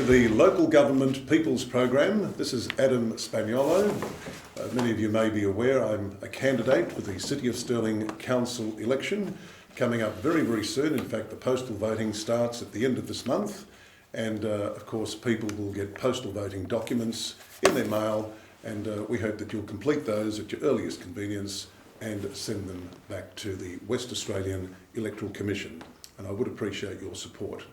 to the Local Government People's Program. This is Adam Spagnolo. Many of you may be aware I'm a candidate for the City of Stirling Council election coming up very, very soon. In fact, the postal voting starts at the end of this month, and of course people will get postal voting documents in their mail, and we hope that you'll complete those at your earliest convenience and send them back to the West Australian Electoral Commission, and I would appreciate your support.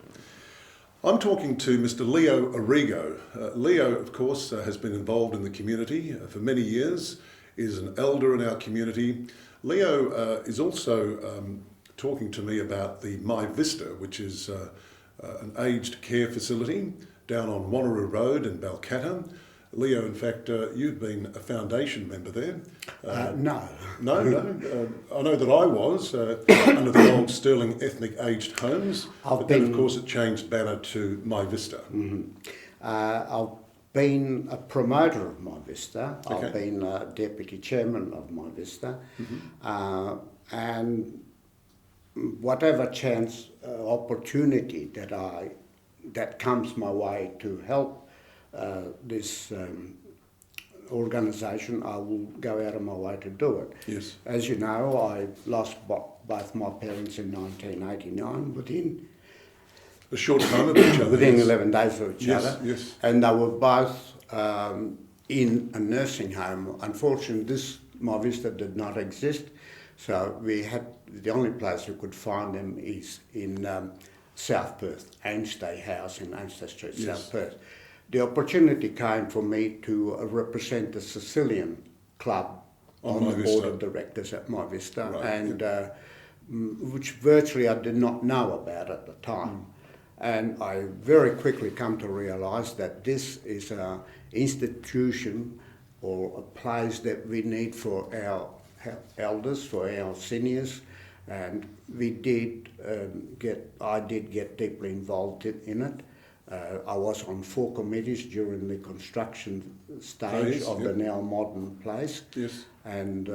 I'm talking to Mr. Leo Arrigo. Leo, of course, has been involved in the community for many years, is an elder in our community. Leo is also talking to me about the My Vista, which is an aged care facility down on Wanneroo Road in Balcatta. Leo, in fact, you've been a foundation member there. No. No? I know that I was under the old Stirling Ethnic Aged Homes, but then of course it changed banner to My Vista. I've been a promoter of My Vista. Okay. I've been deputy chairman of My Vista. And whatever chance, opportunity that comes my way to help this organisation, I will go out of my way to do it. Yes. As you know, I lost both my parents in 1989 within A short time of each other. within yes. 11 days of each other. Yes. And they were both in a nursing home. Unfortunately, My Vista did not exist, so the only place we could find them is in South Perth, Ainstay House in Ainstay Street, Yes. South Perth. The opportunity came for me to represent the Sicilian Club on the board of directors at My Vista, Right, and which virtually I did not know about at the time. And I very quickly come to realise that this is an institution or a place that we need for our elders, for our seniors, and I did get deeply involved in it. I was on 4 committees during the construction stage of the now modern place. Yes. And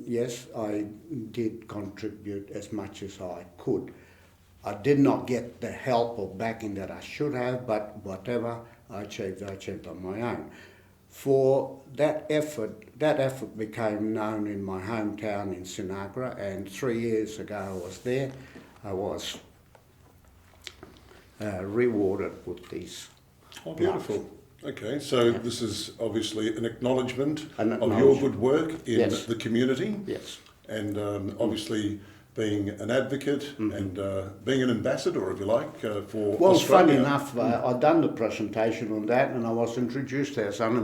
yes, I did contribute as much as I could. I did not get the help or backing that I should have, but whatever I achieved on my own. For that effort became known in my hometown in Sinagra, and 3 years ago I was there. I was rewarded with these. Oh, beautiful. Okay, so this is obviously an acknowledgement An of your good work in Yes. the community. Yes. And obviously being an advocate and being an ambassador, if you like, for Well, Australia. funny enough, I'd done the presentation on that, and I was introduced as an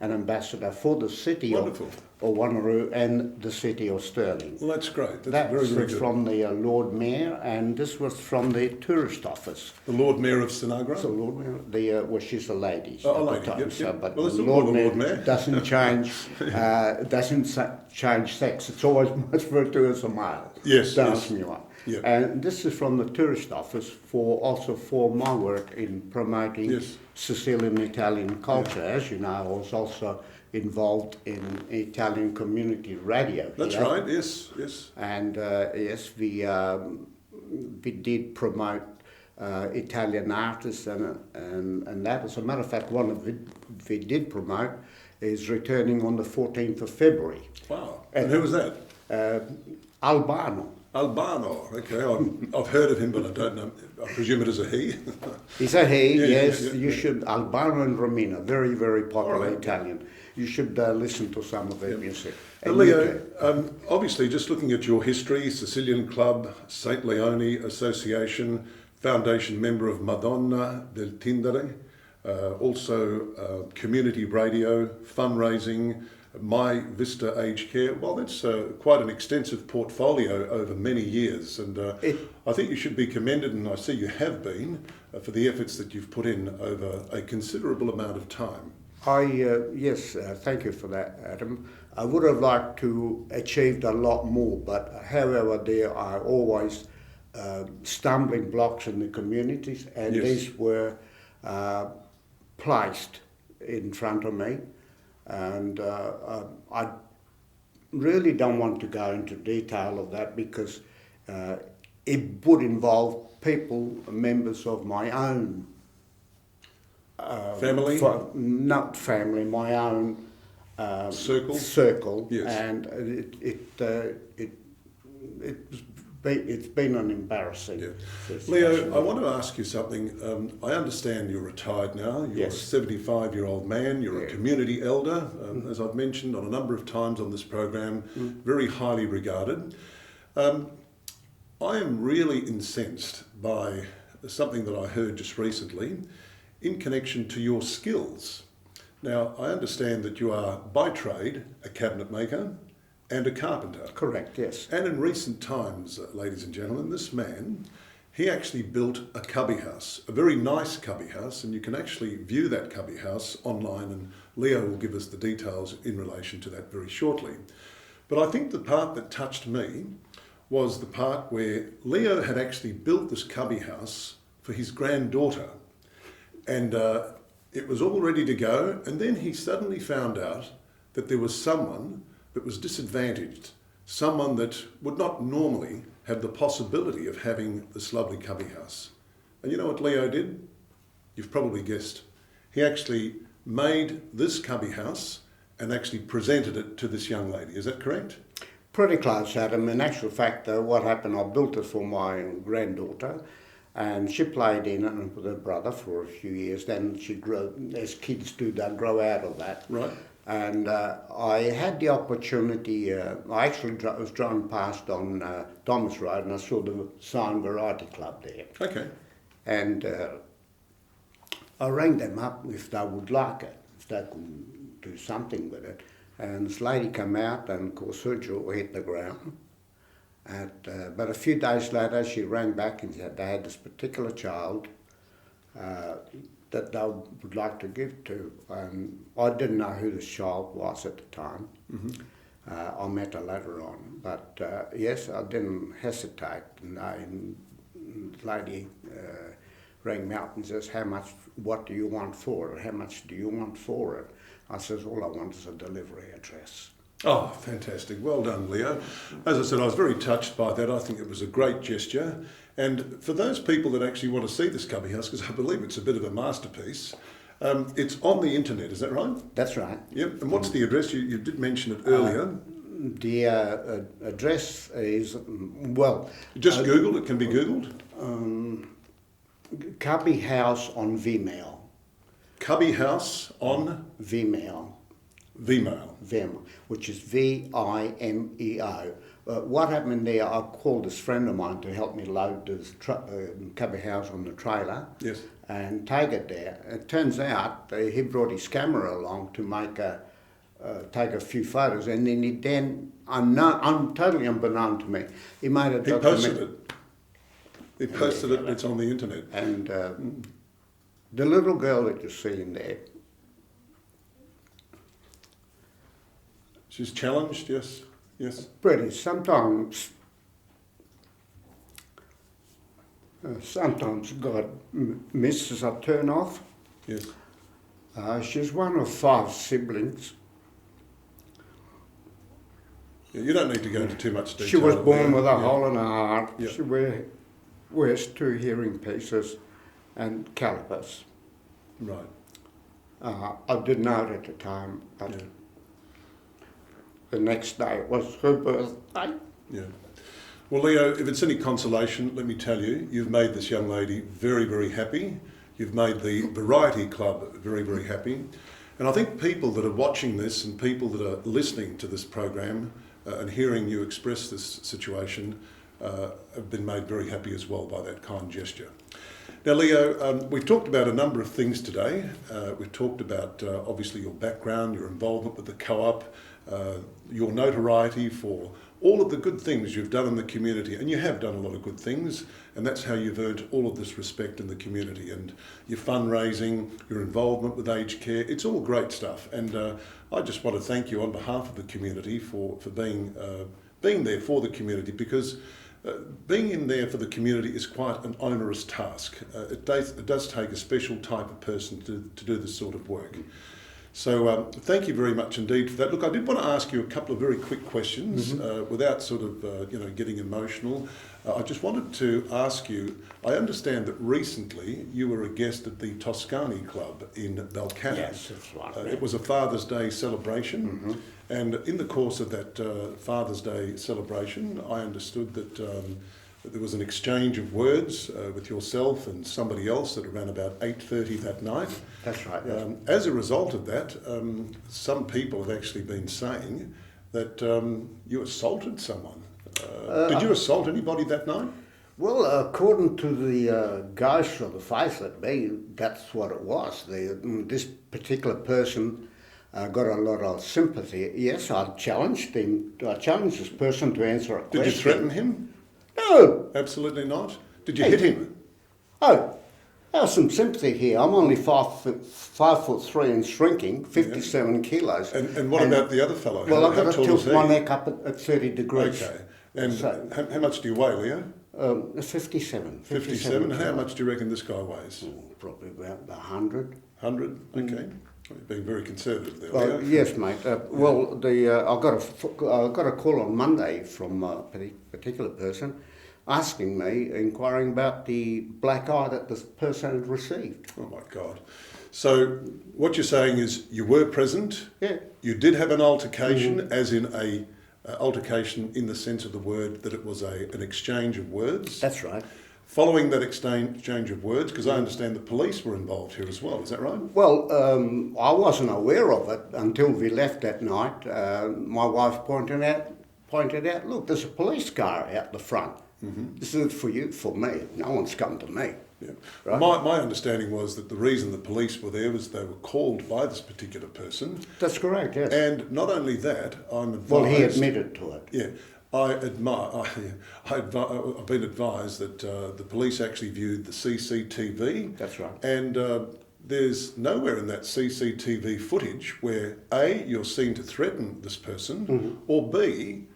ambassador for the city of Wanneroo and the city of Stirling. Well, that's great. That's That very, very was good. from the Lord Mayor, and this was from the tourist office. The Lord Mayor of Sinagra? So Lord Mayor, well, she's a lady. Oh, a at the lady, time, yep, so, yep. but Well, the it's still Lord called the Lord Mayor. doesn't change, change sex. It's always referred to as a male. Yes, Don't yes. ask me why. Yep. And this is from the tourist office for my work in promoting Yes. Sicilian Italian culture. As you know, I was also involved in Italian community radio. That's here. right, yes. And yes, we did promote Italian artists, and that, as a matter of fact, one of it we did promote is returning on the 14th of February. Wow. And who was that? Albano. Albano. Okay, I've heard of him, but I don't know. I presume it is a he. Is a he? Yes, yeah. you should. Albano and Romina, very, very popular All right. Italian. You should listen to some of their music. And Leo, obviously just looking at your history, Sicilian Club, St. Leone Association, foundation member of Madonna del Tindere, also community radio, fundraising, My Vista Aged Care. Well, that's quite an extensive portfolio over many years, and I think you should be commended, and I see you have been, for the efforts that you've put in over a considerable amount of time. Yes, thank you for that, Adam. I would have liked to achieved a lot more, but however, there are always stumbling blocks in the communities, and Yes. these were placed in front of me, and I really don't want to go into detail of that because it would involve people, members of my own Family? Not family, my own circle, Yes. and it's been an embarrassing Yeah. situation. Leo, I want to ask you something. I understand you're retired now. You're Yes. a 75-year-old man. You're a Yeah. community elder, as I've mentioned on a number of times on this program, very highly regarded. I am really incensed by something that I heard just recently in connection to your skills. Now, I understand that you are by trade a cabinet maker and a carpenter. Correct, yes. And in recent times, ladies and gentlemen, this man, he actually built a cubby house, a very nice cubby house, and you can actually view that cubby house online, and Leo will give us the details in relation to that very shortly. But I think the part that touched me was the part where Leo had actually built this cubby house for his granddaughter, and it was all ready to go, and then he suddenly found out that there was someone that was disadvantaged, someone that would not normally have the possibility of having this lovely cubby house. And you know what Leo did? You've probably guessed. He actually made this cubby house and actually presented it to this young lady. Is that correct? Pretty close, Adam. In actual fact, what happened, I built it for my granddaughter, and she played in it with her brother for a few years. Then she grew, as kids do, they grow out of that. Right. And I had the opportunity, I actually was driving past on Thomas Road, and I saw the Sign Variety Club there. Okay. And I rang them up if they would like it, if they could do something with it. And this lady came out, and of course her jaw hit the ground. But a few days later she rang back and said they had this particular child that they would like to give to. I didn't know who this child was at the time. Mm-hmm. I met her later on. But yes, I didn't hesitate. And the lady rang me up and says, what do you want for it? How much do you want for it? I says, all I want is a delivery address. Oh, fantastic. Well done, Leo. As I said, I was very touched by that. I think it was a great gesture. And for those people that actually want to see this cubby house, because I believe it's a bit of a masterpiece, it's on the internet, is that right? That's right. Yep. And what's the address? You did mention it earlier. The address is, well... Just Google, it can be Googled. Cubby House on Vimeo. Cubby House on... Vimeo. Vimeo. Which is Vimeo. What happened there, I called this friend of mine to help me load this cubby house on the trailer. Yes. And take it there. It turns out he brought his camera along to make take a few photos, and then totally unbeknown to me, he made a document. Posted it. He posted it, it's on the internet. And the little girl that you see in there, She's challenged, yes, yes. pretty. Sometimes God misses a turn off. Yes. She's one of 5 siblings. Yeah, you don't need to go into too much detail. She was born with a Yeah. hole in her heart. Yeah. She wears 2 hearing pieces and calipers. Right. I didn't know it at the time, but Yeah. the next day was her birthday. Yeah. Well, Leo, if it's any consolation, let me tell you, you've made this young lady very, very happy. You've made the Variety Club very, very happy. And I think people that are watching this and people that are listening to this program and hearing you express this situation have been made very happy as well by that kind gesture. Now, Leo, we've talked about a number of things today. We've talked about, obviously, your background, your involvement with the co-op, your notoriety for all of the good things you've done in the community, and you have done a lot of good things, and that's how you've earned all of this respect in the community, and your fundraising, your involvement with aged care, it's all great stuff. And I just want to thank you on behalf of the community for being there for the community, because being in there for the community is quite an onerous task. It does take a special type of person to do this sort of work. So thank you very much indeed for that. Look, I did want to ask you a couple of very quick questions without sort of, getting emotional. I just wanted to ask you, I understand that recently you were a guest at the Toscani Club in Balcana. Yes, that's right. It was a Father's Day celebration, and in the course of that Father's Day celebration, I understood that there was an exchange of words with yourself and somebody else at around about 8:30 that night. That's right. Yes. As a result of that, some people have actually been saying that you assaulted someone. Did you assault anybody that night? Well, according to the guys on the face at me, that's what it was. This particular person got a lot of sympathy. Yes, I challenged him. I challenged this person to answer a question. Did you threaten him? No. Absolutely not. Did you hit him? Oh, there's some sympathy here. I'm only 5'3" and shrinking, 57 kilos. And what about the other fellow? Well, I've How got to tall tilt is he? my neck up at 30 degrees. Okay. And So- how much do you weigh, Leo? 57. 57. And how kilos. much do you reckon this guy weighs? Probably about 100. 100? Okay. You're being very conservative there, Well, Leo. yes, mate. I got a call on Monday from a particular person asking me, inquiring about the black eye that this person had received. Oh my God. So what you're saying is you were present, Yeah. you did have an altercation, as in a altercation in the sense of the word that it was an exchange of words. That's right. Following that exchange of words, because I understand the police were involved here as well, is that right? Well, I wasn't aware of it until we left that night. My wife pointed out, look, there's a police car out the front. This is for you, for me. No one's come to me. Yeah. Right. My understanding was that the reason the police were there was they were called by this particular person. That's correct, yes. And not only that, I'm advised... Well, he admitted to it. Yeah. I've been advised that the police actually viewed the CCTV. That's right. And there's nowhere in that CCTV footage where A, you're seen to threaten this person, or B,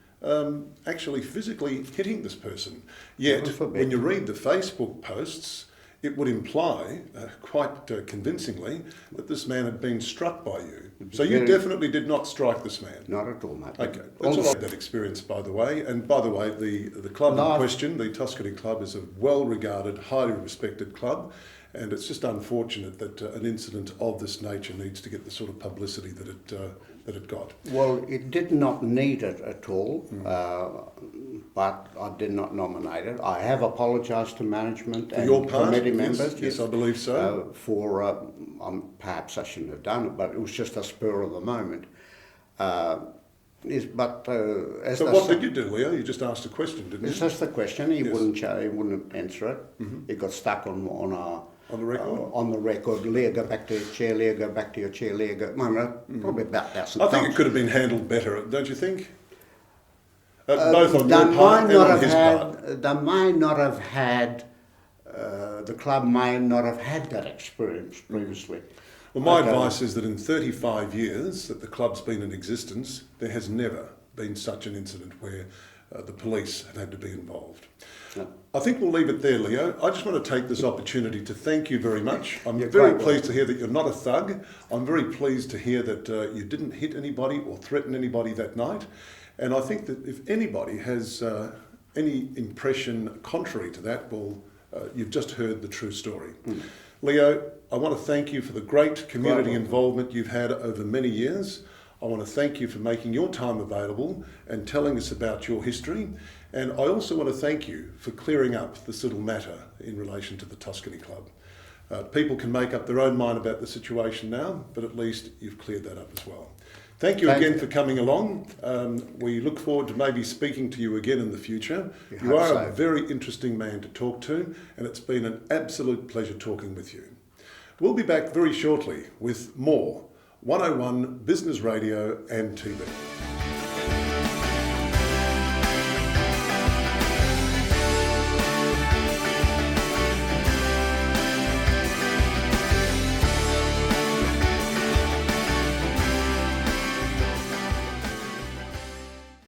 actually physically hitting this person. Yet, when you read the Facebook posts, it would imply, quite convincingly, that this man had been struck by you. So you definitely did not strike this man? Not at all, mate. Okay, that's all that experience, by the way. And by the way, the club in question, the Toscani Club, is a well-regarded, highly respected club. And it's just unfortunate that an incident of this nature needs to get the sort of publicity that it got. Well, it did not need it at all, but I did not nominate it. I have apologised to management and your part? committee members. Yes, I believe so. Perhaps I shouldn't have done it, but it was just a spur of the moment. So what did you do, Leo? You just asked a question, didn't you? It's just the question. He Yes. wouldn't answer it. He got stuck on the record? On the record. Leo, go back to your chair. Leo, go back to your chair. Leo, go. Probably about that. I think it could have been handled better, don't you think? Both on your part and on his part. They may not have had. The club may not have had that experience previously. Well, my advice is that in 35 years that the club's been in existence, there has never been such an incident where the police have had to be involved. No. I think we'll leave it there, Leo. I just want to take this opportunity to thank you very much. I'm You're very quite pleased to hear that you're not a thug. I'm very pleased to hear that you didn't hit anybody or threaten anybody that night. And I think that if anybody has any impression contrary to that, well, you've just heard the true story. Leo, I want to thank you for the great community involvement you've had over many years. I want to thank you for making your time available and telling us about your history. And I also want to thank you for clearing up this little matter in relation to the Toscani Club. People can make up their own mind about the situation now, but at least you've cleared that up as well. Thank you again for coming along. We look forward to maybe speaking to you again in the future. You are a very interesting man to talk to, and it's been an absolute pleasure talking with you. We'll be back very shortly with more 101 Business Radio and TV.